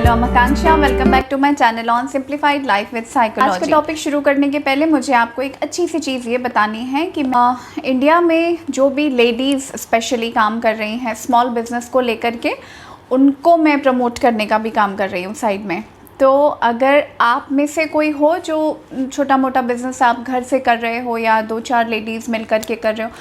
I'm Akanksha. Welcome back to my channel on simplified life with psychology. आज का topic शुरू करने के पहले मुझे आपको एक अच्छी सी चीज़ ये बतानी है कि इंडिया में जो भी लेडीज़ स्पेशली काम कर रही हैं स्मॉल बिजनेस को लेकर के, उनको मैं प्रमोट करने का भी काम कर रही हूँ साइड में। तो अगर आप में से कोई हो जो छोटा मोटा बिजनेस आप घर से कर रहे हो या 2-4 लेडीज़ मिल कर के कर रहे हो,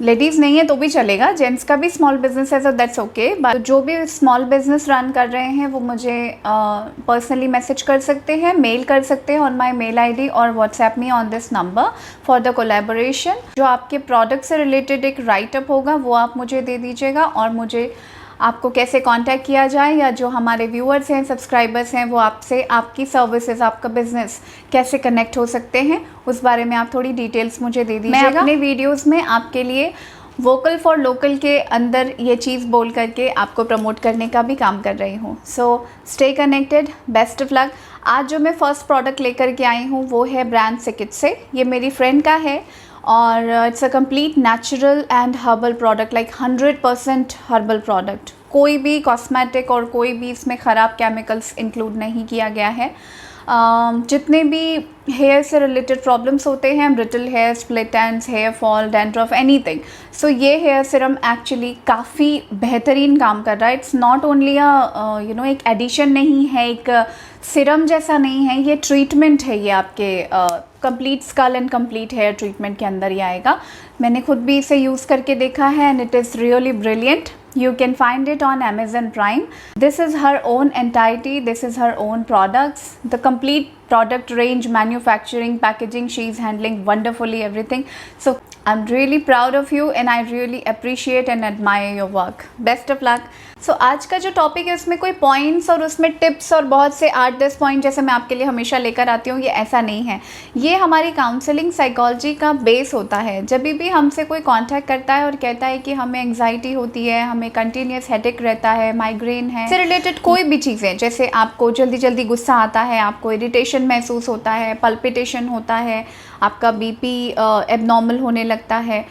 लेडीज़ नहीं है तो भी चलेगा, जेंट्स का भी स्मॉल बिजनेस है तो दैट्स ओके। बट जो भी स्मॉल बिजनेस रन कर रहे हैं वो मुझे पर्सनली मैसेज कर सकते हैं, मेल कर सकते हैं ऑन माय मेल आईडी और WhatsApp me on this number for the collaboration. जो आपके प्रोडक्ट से रिलेटेड एक राइटअप होगा वो आप मुझे दे दीजिएगा, और मुझे आपको कैसे कांटेक्ट किया जाए या जो हमारे व्यूअर्स हैं, सब्सक्राइबर्स हैं, वो आपसे आपकी सर्विसेज, आपका बिजनेस कैसे कनेक्ट हो सकते हैं, उस बारे में आप थोड़ी डिटेल्स मुझे दे दीजिएगा। मैं अपने वीडियोस में आपके लिए वोकल फॉर लोकल के अंदर ये चीज़ बोल करके आपको प्रमोट करने का भी काम कर रही हूँ। So stay connected, best of luck. आज जो मैं फ़र्स्ट प्रोडक्ट लेकर के आई हूँ वो है ब्रांड सिकिट से। ये मेरी फ्रेंड का है और it's a complete natural and herbal product, like 100% herbal product. कोई भी कॉस्मेटिक और कोई भी इसमें ख़राब केमिकल्स इंक्लूड नहीं किया गया है। जितने भी हेयर से रिलेटेड प्रॉब्लम्स होते हैं, brittle hair, split ends, hair fall, dandruff, anything, so ये हेयर सीरम एक्चुअली काफ़ी बेहतरीन काम कर रहा है। इट्स नॉट ओनली एक एडिशन नहीं है, एक सीरम जैसा नहीं है, ये ट्रीटमेंट है। ये आपके complete skull and complete hair treatment के अंदर ही आएगा। मैंने खुद भी इसे यूज़ करके देखा है and it is really brilliant. You can find it on Amazon Prime. This is her own entity. This is her own products. The complete product range, manufacturing, packaging, she is handling wonderfully everything. So I'm really proud of you and I really appreciate and admire your work. Best of luck. So आज का जो topic है उसमें कोई points और उसमें tips और बहुत से 8-10 पॉइंट जैसे मैं आपके लिए हमेशा लेकर आती हूँ, ये ऐसा नहीं है। ये हमारी काउंसलिंग साइकोलॉजी का बेस होता है। जब भी हमसे कोई कांटेक्ट करता है और कहता है कि हमें एंग्जाइटी होती है, हमें कंटिन्यूस हेडेक रहता है, माइग्रेन है, इससे रिलेटेड कोई भी चीज़ें, जैसे आपको जल्दी जल्दी गुस्सा आता है, आपको इरिटेशन महसूस होता है, पल्पिटेशन होता है, आपका बीपी एबनॉर्मल होने लगता है,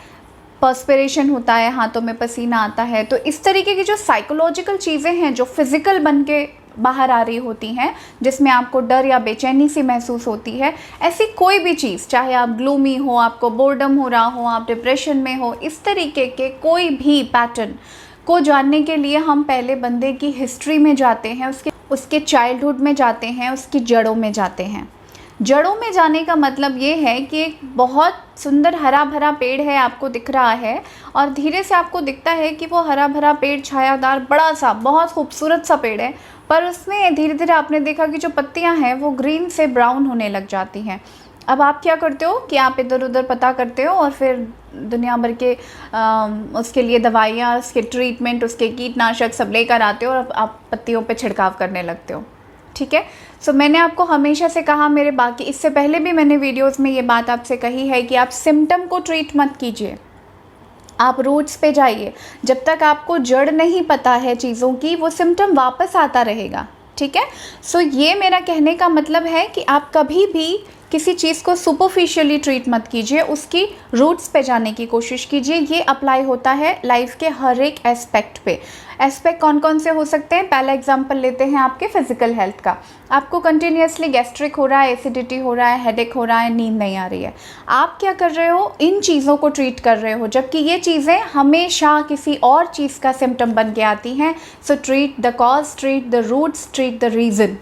पर्सपिरेशन होता है, हाथों में पसीना आता है, तो इस तरीके की जो साइकोलॉजिकल चीज़ें हैं जो फिज़िकल बन के बाहर आ रही होती हैं, जिसमें आपको डर या बेचैनी सी महसूस होती है, ऐसी कोई भी चीज़, चाहे आप ग्लूमी हो, आपको बोर्डम हो रहा हो, आप डिप्रेशन में हो, इस तरीके के कोई भी पैटर्न को जानने के लिए हम पहले बंदे की हिस्ट्री में जाते हैं, उसके चाइल्डहुड में जाते हैं, उसकी जड़ों में जाते हैं। जड़ों में जाने का मतलब ये है कि एक बहुत सुंदर हरा भरा पेड़ है, आपको दिख रहा है, और धीरे से आपको दिखता है कि वो हरा भरा पेड़ छायादार बड़ा सा बहुत खूबसूरत सा पेड़ है, पर उसमें धीरे धीरे आपने देखा कि जो पत्तियां हैं वो ग्रीन से ब्राउन होने लग जाती हैं। अब आप क्या करते हो कि आप इधर उधर पता करते हो और फिर दुनिया भर के उसके लिए दवाइयाँ, उसके ट्रीटमेंट, उसके कीटनाशक सब लेकर आते हो और आप पत्तियों पे छिड़काव करने लगते हो। ठीक है, सो मैंने आपको हमेशा से कहा, मेरे बाकी इससे पहले भी मैंने वीडियोस में ये बात आपसे कही है कि आप सिम्टम को ट्रीट मत कीजिए, आप रूट्स पे जाइए। जब तक आपको जड़ नहीं पता है चीज़ों की, वो सिम्टम वापस आता रहेगा। ठीक है, सो ये मेरा कहने का मतलब है कि आप कभी भी किसी चीज़ को सुपरफिशियली ट्रीट मत कीजिए, उसकी रूट्स पे जाने की कोशिश कीजिए। ये अप्लाई होता है लाइफ के हर एक एस्पेक्ट पे। एस्पेक्ट कौन कौन से हो सकते हैं? पहला एग्जांपल लेते हैं आपके फिजिकल हेल्थ का। आपको कंटिन्यूसली गैस्ट्रिक हो रहा है, एसिडिटी हो रहा है, हेडेक हो रहा है, नींद नहीं आ रही है, आप क्या कर रहे हो? इन चीज़ों को ट्रीट कर रहे हो, जबकि ये चीज़ें हमेशा किसी और चीज़ का सिम्टम बन के आती हैं। So treat the cause, treat the roots, treat the reason.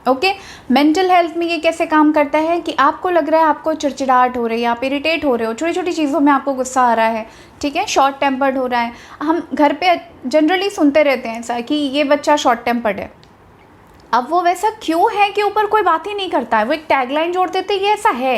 Okay, mental health में ये कैसे काम करता है कि आपको लग रहा है आपको चिड़चिड़ाहट हो रही है, आप इरिटेट हो रहे हो, छोटी छोटी चीज़ों में आपको गुस्सा आ रहा है, ठीक है, शॉर्ट टेम्पर्ड हो रहा है। हम घर पे जनरली सुनते रहते हैं ऐसा कि ये बच्चा शॉर्ट टेम्पर्ड है। अब वो वैसा क्यों है कि ऊपर कोई बात ही नहीं करता है, वो एक टैगलाइन जोड़ देते हैं, ये ऐसा है।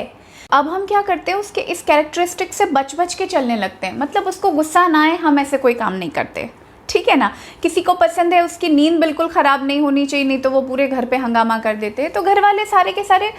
अब हम क्या करते हैं, उसके इस कैरेक्टरिस्टिक से बच बच के चलने लगते हैं, मतलब उसको गुस्सा ना आए, हम ऐसे कोई काम नहीं करते। ठीक है ना, किसी को पसंद है उसकी नींद बिल्कुल ख़राब नहीं होनी चाहिए, नहीं तो वो पूरे घर पे हंगामा कर देते हैं। तो घर वाले सारे के सारे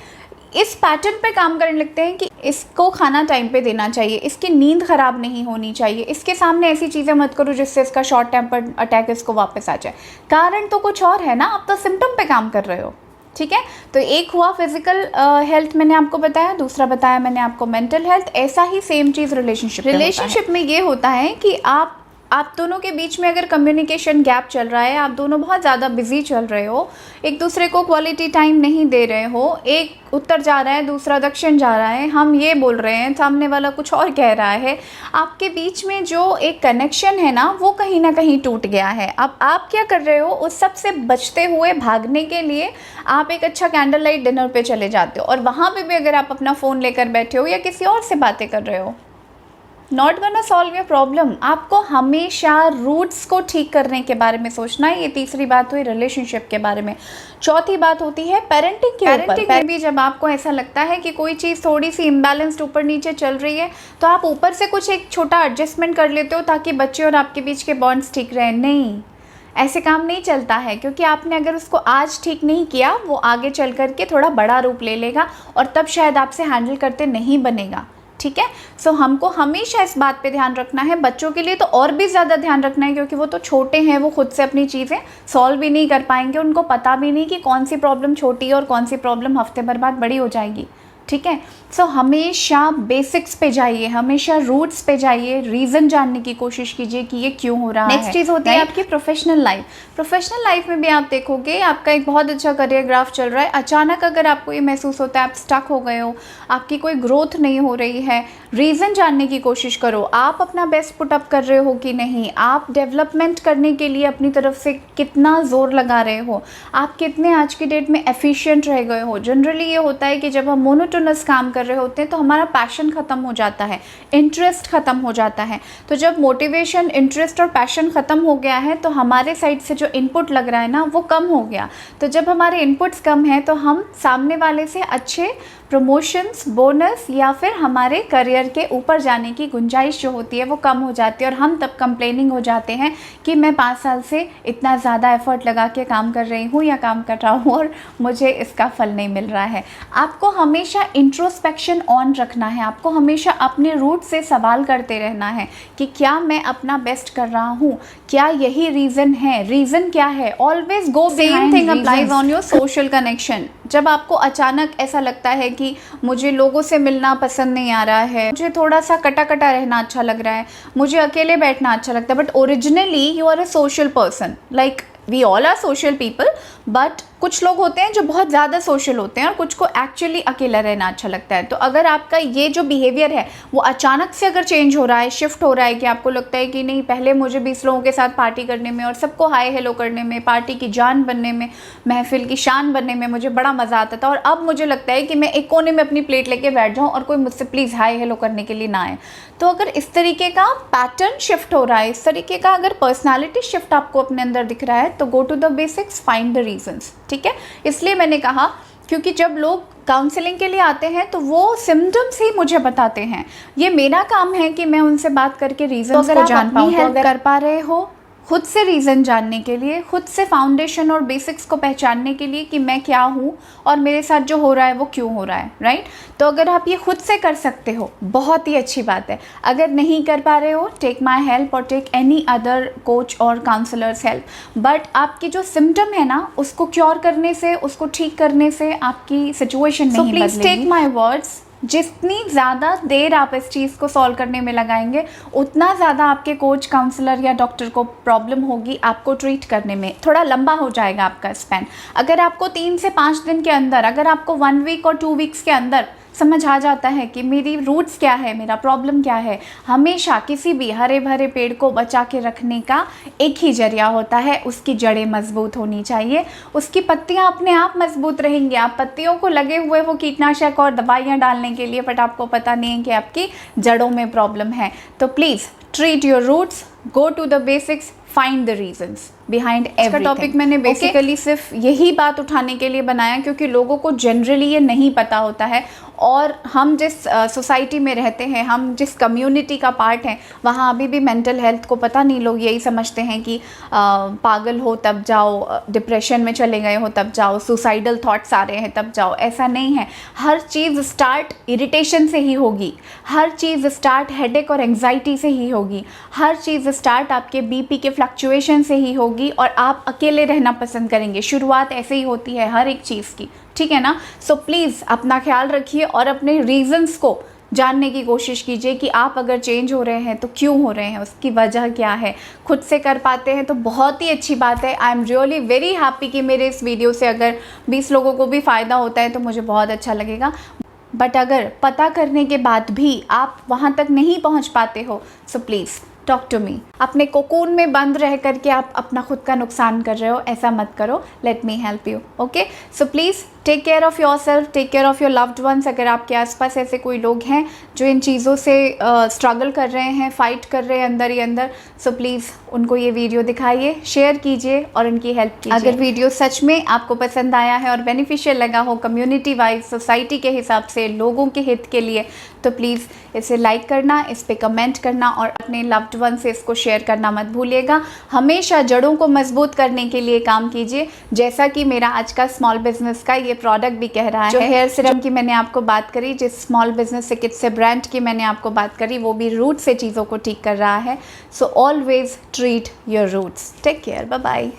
इस पैटर्न पे काम करने लगते हैं कि इसको खाना टाइम पे देना चाहिए, इसकी नींद ख़राब नहीं होनी चाहिए, इसके सामने ऐसी चीज़ें मत करो जिससे इसका शॉर्ट टेम्पर्ड अटैक इसको वापस आ जाए। कारण तो कुछ और है ना, आप तो सिम्टम पे काम कर रहे हो। ठीक है, तो एक हुआ फिजिकल हेल्थ मैंने आपको बताया, दूसरा बताया मैंने आपको मेंटल हेल्थ। ऐसा ही सेम चीज़ रिलेशनशिप में ये होता है कि आप आप दोनों के बीच में अगर कम्युनिकेशन गैप चल रहा है, आप दोनों बहुत ज़्यादा बिजी चल रहे हो, एक दूसरे को क्वालिटी टाइम नहीं दे रहे हो, एक उत्तर जा रहा है दूसरा दक्षिण जा रहा है, हम ये बोल रहे हैं सामने वाला कुछ और कह रहा है, आपके बीच में जो एक कनेक्शन है ना वो कहीं ना कहीं टूट गया है। अब आप क्या कर रहे हो, उस सब से बचते हुए भागने के लिए आप एक अच्छा कैंडल लाइट डिनर पे चले जाते हो, और वहाँ पे भी अगर आप अपना फ़ोन लेकर बैठे हो या किसी और से बातें कर रहे हो, not gonna solve your problem. आपको हमेशा रूट्स को ठीक करने के बारे में सोचना है। ये तीसरी बात हुई रिलेशनशिप के बारे में। चौथी बात होती है पेरेंटिंग के ऊपर। पेरेंटिंग में भी जब आपको ऐसा लगता है कि कोई चीज़ थोड़ी सी इम्बैलेंस्ड ऊपर नीचे चल रही है, तो आप ऊपर से कुछ एक छोटा एडजस्टमेंट कर लेते हो ताकि बच्चे और आपके बीच के बॉन्ड्स ठीक रहें। नहीं, ऐसे काम नहीं चलता है, क्योंकि आपने अगर उसको आज ठीक नहीं किया, वो आगे चल करके थोड़ा बड़ा रूप ले लेगा और तब शायद आपसे हैंडल करते नहीं बनेगा। ठीक है, सो हमको हमेशा इस बात पे ध्यान रखना है। बच्चों के लिए तो और भी ज़्यादा ध्यान रखना है, क्योंकि वो तो छोटे हैं, वो खुद से अपनी चीज़ें सॉल्व भी नहीं कर पाएंगे, उनको पता भी नहीं कि कौन सी प्रॉब्लम छोटी है और कौन सी प्रॉब्लम हफ्ते भर बाद बड़ी हो जाएगी। ठीक है, सो हमेशा बेसिक्स पे जाइए, हमेशा रूट्स पे जाइए, रीज़न जानने की कोशिश कीजिए कि ये क्यों हो रहा है। नेक्स्ट चीज़ होती है आपकी प्रोफेशनल लाइफ। प्रोफेशनल लाइफ में भी आप देखोगे आपका एक बहुत अच्छा करियर ग्राफ चल रहा है, अचानक अगर आपको ये महसूस होता है आप स्टक हो गए हो, आपकी कोई ग्रोथ नहीं हो रही है, रीज़न जानने की कोशिश करो। आप अपना बेस्ट पुटअप कर रहे हो कि नहीं, आप डेवलपमेंट करने के लिए अपनी तरफ से कितना ज़ोर लगा रहे हो, आप कितने आज की डेट में एफिशिएंट रह गए हो। जनरली ये होता है कि जब हम मोनोटोनस काम कर रहे होते हैं तो हमारा पैशन ख़त्म हो जाता है, इंटरेस्ट ख़त्म हो जाता है। तो जब मोटिवेशन, इंटरेस्ट और पैशन ख़त्म हो गया है तो हमारे साइड से जो इनपुट लग रहा है ना वो कम हो गया। तो जब हमारे इनपुट्स कम हैं तो हम सामने वाले से अच्छे प्रमोशंस, बोनस या फिर हमारे करियर के ऊपर जाने की गुंजाइश जो होती है वो कम हो जाती है, और हम तब कंप्लेनिंग हो जाते हैं कि मैं 5 साल से इतना ज़्यादा एफर्ट लगा के काम कर रही हूँ या काम कर रहा हूँ और मुझे इसका फल नहीं मिल रहा है। आपको हमेशा इंट्रोस्पेक्शन ऑन रखना है, आपको हमेशा अपने रूट से सवाल करते रहना है कि क्या मैं अपना बेस्ट कर रहा हूँ, क्या यही रीज़न है, रीज़न क्या है। Always go behind. Same thing applies on your social connection. जब आपको अचानक ऐसा लगता है कि मुझे लोगों से मिलना पसंद नहीं आ रहा है, मुझे थोड़ा सा कटा कटा रहना अच्छा लग रहा है, मुझे अकेले बैठना अच्छा लगता है, but originally you are a social person, like we all are social people, but कुछ लोग होते हैं जो बहुत ज़्यादा सोशल होते हैं और कुछ को एक्चुअली अकेला रहना अच्छा लगता है। तो अगर आपका ये जो बिहेवियर है वो अचानक से अगर चेंज हो रहा है, शिफ्ट हो रहा है, कि आपको लगता है कि नहीं पहले मुझे 20 लोगों के साथ पार्टी करने में और सबको हाय हेलो करने में, पार्टी की जान बनने में, महफिल की शान बनने में मुझे बड़ा मज़ा आता था, और अब मुझे लगता है कि मैं एक कोने में अपनी प्लेट लेके बैठ जाऊँ और कोई मुझसे प्लीज़ हाय हेलो करने के लिए ना आए। तो अगर इस तरीके का पैटर्न शिफ्ट हो रहा है, इस तरीके का अगर पर्सनैलिटी शिफ्ट आपको अपने अंदर दिख रहा है, तो go to the basics, find the reasons. ठीक है, इसलिए मैंने कहा क्योंकि जब लोग काउंसलिंग के लिए आते हैं तो वो सिम्टम्स ही मुझे बताते हैं। ये मेरा काम है कि मैं उनसे बात करके रीजंस को जान पाऊँ। तो अगर कर पा रहे हो खुद से रीज़न जानने के लिए, खुद से फाउंडेशन और बेसिक्स को पहचानने के लिए कि मैं क्या हूँ और मेरे साथ जो हो रहा है वो क्यों हो रहा है, राइट। तो अगर आप ये खुद से कर सकते हो बहुत ही अच्छी बात है। अगर नहीं कर पा रहे हो, टेक माई हेल्प और टेक एनी अदर कोच और काउंसलर्स हेल्प। बट आपकी जो सिम्टम है ना उसको क्योर करने से, उसको ठीक करने से आपकी सिचुएशन नहीं बदलेगी। So please take my words, जितनी ज़्यादा देर आप इस चीज़ को सॉल्व करने में लगाएंगे उतना ज़्यादा आपके कोच, काउंसलर या डॉक्टर को प्रॉब्लम होगी आपको ट्रीट करने में। थोड़ा लंबा हो जाएगा आपका स्पैन। अगर आपको 3 से 5 दिन के अंदर, अगर आपको 1 वीक और 2 वीक्स के अंदर समझ आ जाता है कि मेरी रूट्स क्या है, मेरा प्रॉब्लम क्या है, हमेशा किसी भी हरे भरे पेड़ को बचा के रखने का एक ही जरिया होता है, उसकी जड़ें मजबूत होनी चाहिए, उसकी पत्तियां अपने आप मजबूत रहेंगी। आप पत्तियों को लगे हुए हो कीटनाशक और दवाइयां डालने के लिए, बट आपको पता नहीं है कि आपकी जड़ों में प्रॉब्लम है। तो please treat your roots, go to the basics, find the reasons behind everything. इसका टॉपिक मैंने बेसिकली सिर्फ यही बात उठाने के लिए बनाया क्योंकि लोगों को जनरली ये नहीं पता होता है, और हम जिस सोसाइटी में रहते हैं, हम जिस कम्युनिटी का पार्ट हैं, वहाँ अभी भी मेंटल हेल्थ को पता नहीं। लोग यही समझते हैं कि पागल हो तब जाओ, डिप्रेशन में चले गए हो तब जाओ, सुसाइडल थॉट्स आ रहे हैं तब जाओ। ऐसा नहीं है। हर चीज़ स्टार्ट इरिटेशन से ही होगी, हर चीज़ स्टार्ट हेडेक और एंग्जाइटी से ही होगी, हर चीज़ स्टार्ट आपके बीपी के फ्लक्चुएशन से ही होगी, और आप अकेले रहना पसंद करेंगे। शुरुआत ऐसे ही होती है हर एक चीज़ की, ठीक है ना। सो प्लीज़ अपना ख्याल रखिए और अपने रीजंस को जानने की कोशिश कीजिए कि आप अगर चेंज हो रहे हैं तो क्यों हो रहे हैं, उसकी वजह क्या है। खुद से कर पाते हैं तो बहुत ही अच्छी बात है। I am really very happy कि मेरे इस वीडियो से अगर 20 लोगों को भी फ़ायदा होता है तो मुझे बहुत अच्छा लगेगा। बट अगर पता करने के बाद भी आप वहाँ तक नहीं पहुँच पाते हो, so please talk to me. अपने कोकून में बंद रह करके आप अपना खुद का नुकसान कर रहे हो, ऐसा मत करो। Let me help you, okay. So please take care of your self, take care of your loved ones. अगर आपके आसपास ऐसे कोई लोग हैं जो इन चीज़ों से स्ट्रगल कर रहे हैं, फ़ाइट कर रहे हैं अंदर ही अंदर, सो प्लीज़ उनको ये वीडियो दिखाइए, शेयर कीजिए और उनकी हेल्प कीजिए। अगर वीडियो सच में आपको पसंद आया है और बेनिफिशियल लगा हो कम्युनिटी वाइज, सोसाइटी के हिसाब से, लोगों के हित के लिए, तो प्लीज़ इसे लाइक करना, इस पर कमेंट करना और अपने लव्ड वन से इसको शेयर करना मत भूलिएगा। हमेशा जड़ों को मजबूत करने के लिए काम कीजिए, जैसा कि मेरा आज का स्मॉल बिजनेस का ये प्रोडक्ट भी कह रहा है। जो हेयर सीरम की मैंने आपको बात करी, जिस स्मॉल बिजनेस से किट से ब्रांड की मैंने आपको बात करी, वो भी रूट से चीज़ों को ठीक कर रहा है। So always treat your roots. Take care, bye bye.